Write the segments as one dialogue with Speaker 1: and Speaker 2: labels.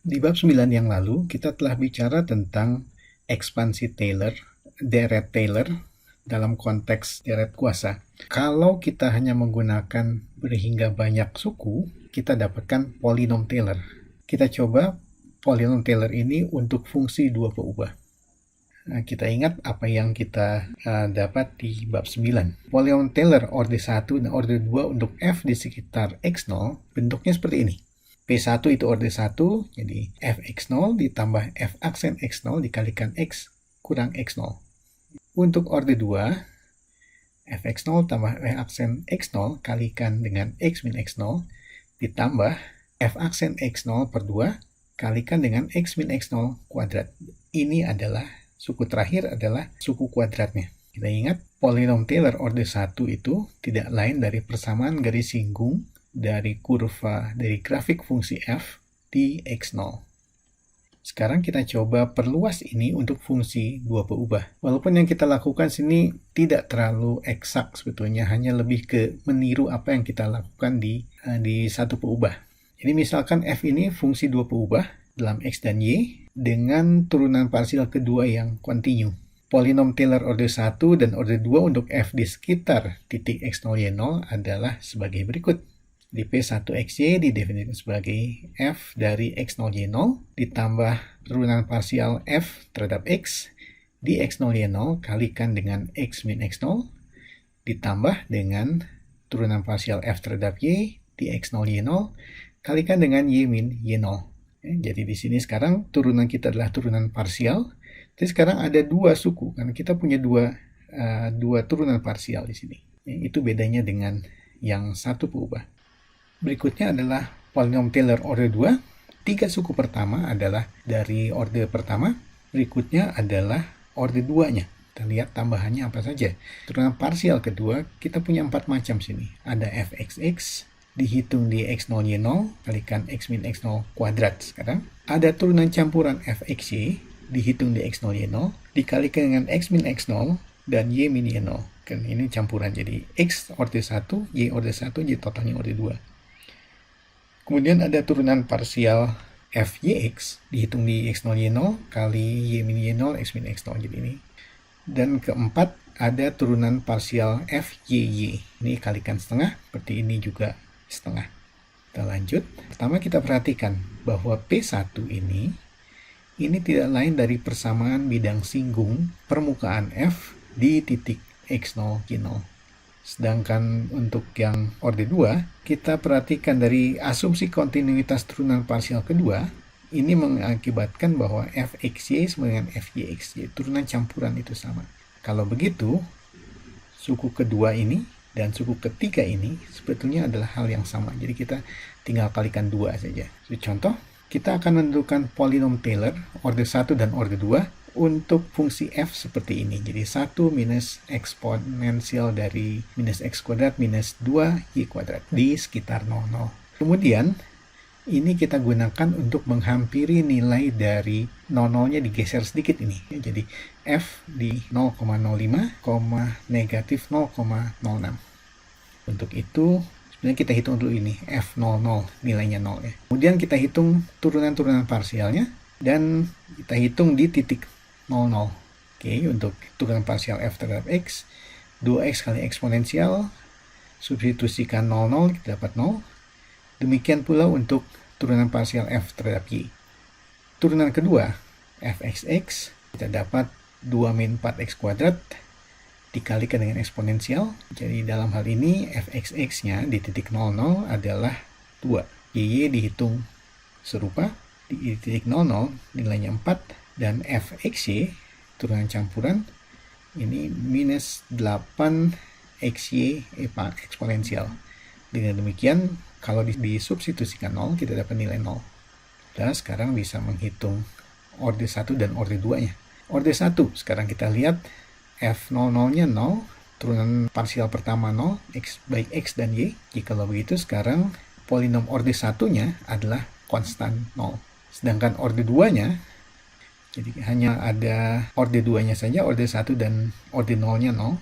Speaker 1: Di bab 9 yang lalu, kita telah bicara tentang ekspansi Taylor, deret Taylor, dalam konteks deret kuasa. Kalau kita hanya menggunakan berhingga banyak suku, kita dapatkan polinom Taylor. Kita coba polinom Taylor ini untuk fungsi dua peubah. Nah, kita ingat apa yang kita dapat di bab 9. Polinom Taylor orde 1 dan orde 2 untuk f di sekitar x0 bentuknya seperti ini. P1 itu orde 1, jadi fx0 ditambah f aksen x0 dikalikan x kurang x0. Untuk orde 2, fx0 tambah f aksen x0 kalikan dengan x min x0 ditambah f aksen x0 per 2 kalikan dengan x min x0 kuadrat. Ini adalah suku terakhir adalah suku kuadratnya. Kita ingat polinom Taylor orde 1 itu tidak lain dari persamaan garis singgung dari kurva dari grafik fungsi f di x0. Sekarang kita coba perluas ini untuk fungsi dua peubah. Walaupun yang kita lakukan sini tidak terlalu eksak sebetulnya, hanya lebih ke meniru apa yang kita lakukan di satu peubah. Jadi misalkan f ini fungsi dua peubah dalam x dan y dengan turunan parsial kedua yang kontinu. Polinom Taylor orde 1 dan orde 2 untuk f di sekitar titik x0 y0 adalah sebagai berikut. Di P1xy didefinisikan sebagai f dari x0 y0 ditambah turunan parsial f terhadap x di x0 y0 kalikan dengan x min x0 ditambah dengan turunan parsial f terhadap y di x0 y0 kalikan dengan y min y0. Jadi di sini sekarang turunan kita adalah turunan parsial. Jadi sekarang ada dua suku karena kita punya dua turunan parsial di sini. Itu bedanya dengan yang satu peubah. Berikutnya adalah polinom Taylor orde 2. Tiga suku pertama adalah dari orde pertama. Berikutnya adalah orde 2-nya. Kita lihat tambahannya apa saja. Turunan parsial kedua, kita punya 4 macam sini. Ada fxx, dihitung di x0 y0, kalikan x min x0 kuadrat sekarang. Ada turunan campuran fxy, dihitung di x0 y0, dikalikan dengan x min x0 dan y min y0. Kan ini campuran, jadi x orde 1, y orde 1, jadi totalnya orde 2. Kemudian ada turunan parsial fyx dihitung di x0 y0 kali y min y0 x min x0, jadi ini. Dan keempat ada turunan parsial fyy, ini kalikan setengah, seperti ini juga setengah. Kita lanjut. Pertama kita perhatikan bahwa P1 ini tidak lain dari persamaan bidang singgung permukaan f di titik x0 y0. Sedangkan untuk yang orde 2, kita perhatikan dari asumsi kontinuitas turunan parsial kedua, ini mengakibatkan bahwa fxy sama dengan fyx, jadi turunan campuran itu sama. Kalau begitu, suku kedua ini dan suku ketiga ini sebetulnya adalah hal yang sama. Jadi kita tinggal kalikan 2 saja. Contoh, kita akan menentukan polinom Taylor orde 1 dan orde 2 untuk fungsi f seperti ini. Jadi 1 minus eksponensial dari minus x kuadrat minus 2y kuadrat di sekitar 0,0. Kemudian ini kita gunakan untuk menghampiri nilai dari 0,0-nya digeser sedikit ini. Jadi f di 0,05, negatif 0,06. Untuk itu sebenarnya kita hitung dulu ini f00 nilainya 0 ya. Kemudian kita hitung turunan-turunan parsialnya dan kita hitung di titik 0,0. Oke, untuk turunan parsial f terhadap x, 2x kali eksponensial, substitusikan 0,0, kita dapat 0. Demikian pula untuk turunan parsial f terhadap y. Turunan kedua, fxx, kita dapat 2 min 4x kuadrat dikalikan dengan eksponensial. Jadi dalam hal ini fxx-nya di titik 0,0 adalah 2. Y dihitung serupa, di titik 0,0 nilainya 4. Dan fxy, turunan campuran, ini minus 8xy eksponensial. Dengan demikian, kalau disubstitusikan 0, kita dapat nilai 0. Dan sekarang bisa menghitung orde 1 dan orde 2-nya. Orde 1, sekarang kita lihat f00-nya 0, turunan parsial pertama 0, x baik x dan y. Jikalau begitu, sekarang polinom orde 1-nya adalah konstan 0. Sedangkan orde 2-nya, jadi hanya ada orde 2-nya saja, orde 1 dan orde 0-nya 0.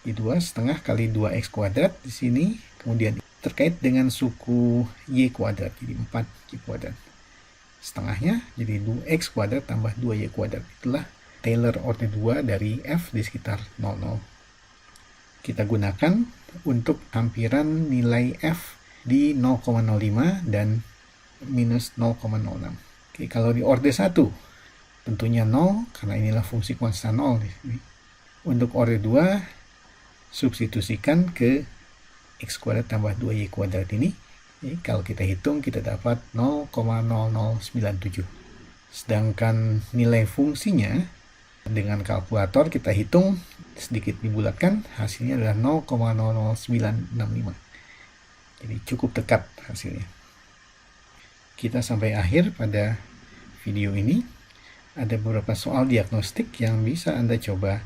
Speaker 1: Di 2 setengah kali 2x kuadrat di sini. Kemudian terkait dengan suku y kuadrat, jadi 4y kuadrat. setengahnya, jadi 2x kuadrat tambah 2y kuadrat. Itulah Taylor order 2 dari f di sekitar 00. Kita gunakan untuk hampiran nilai f di 0,05 dan minus 0,06. Oke, kalau di order 1 tentunya 0 karena inilah fungsi konstan 0 di sini. Untuk order 2 substitusikan ke x kuadrat tambah 2y kuadrat ini. Kalau kita hitung kita dapat 0,0097. Sedangkan nilai fungsinya dengan kalkulator kita hitung sedikit dibulatkan, hasilnya adalah 0,00965. Jadi cukup dekat hasilnya. Kita sampai akhir pada video ini. Ada beberapa soal diagnostik yang bisa Anda coba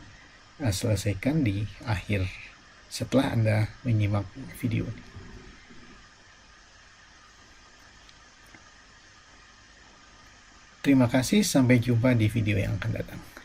Speaker 1: selesaikan di akhir setelah Anda menyimak video ini. Terima kasih, sampai jumpa di video yang akan datang.